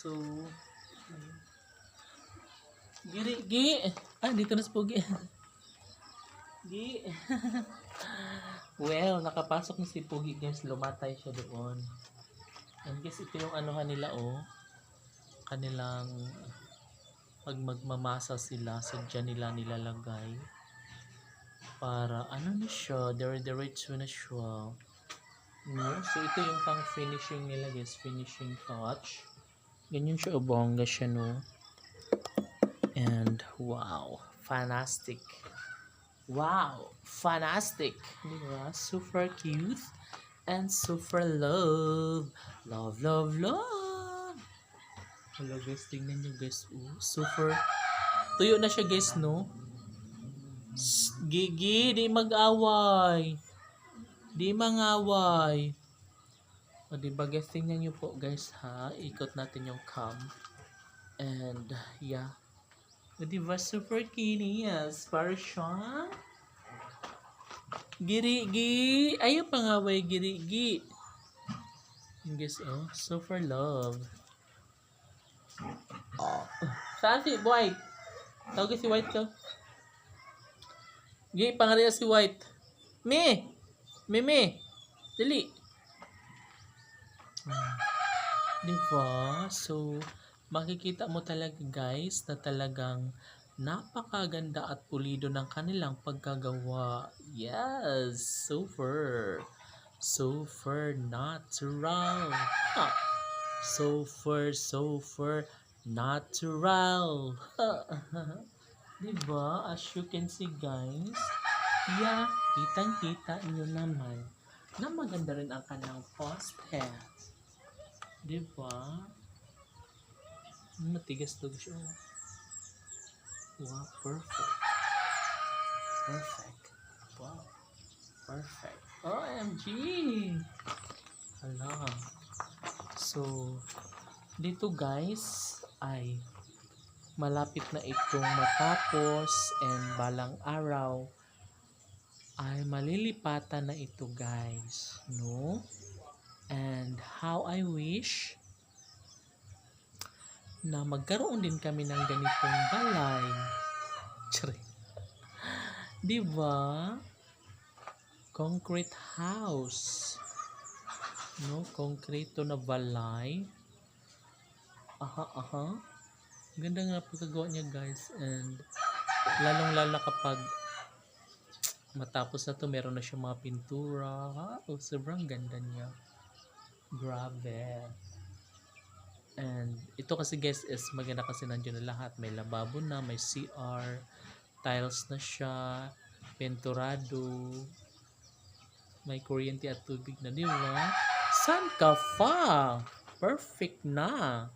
So, Gi. Dito na si Pogi. Gi. Well, nakapasok na si Pogi guys. Lumatay siya doon. And guys, ito yung anuhan nila kanilang pag magmamasa sila, sadya nila nilalagay para ano na siya, dire-diretso na siya. No? So ito yung pang finishing nila guys, finishing touch. Ganyan siya, bongga siya, no? And wow, fantastic. Wow, fantastic. Diba? Super cute and super love. Love, love, love. Hello guys, tingnan nyo guys. Super. Tuyo na siya guys, no? Gigi, di mag-away. Di mangaway. O diba guys, tingnan nyo po guys ha. Ikot natin yung cam. And yeah. O diba, super curious. Para siyang Giri-gi. Ayaw pangaway, giri-gi. Guys, super love. Saan si White? Tawag si White ka. Gi, pangalan si White. Me! Dali. Diba? So, makikita mo talaga guys na talagang napakaganda at pulido ng kanilang pagkagawa. Yes! Super! Super natural! Super natural! Diba? As you can see guys, yeah, kitang-kita nyo naman na maganda rin ang kanilang postet. Diba? Matigas to siya. Wow, perfect. Perfect. Wow. Perfect. OMG! Hala. So, dito guys ay malapit na itong matapos and balang araw ay malilipatan na ito guys, no? And how I wish na magkaroon din kami ng ganitong balay. Diba? Concrete house. No? Konkreto na balay. Ganda nga pagkagawa niya guys. And lalong-lalo kapag matapos na to, meron na siya mga pintura. Sobrang ganda niya. Grabe. And ito kasi guys is maganda kasi nandiyan na lahat. May lababo na, may CR, tiles na siya, pinturado, may kuryente at tubig na, di ba? San ka fa? Perfect na.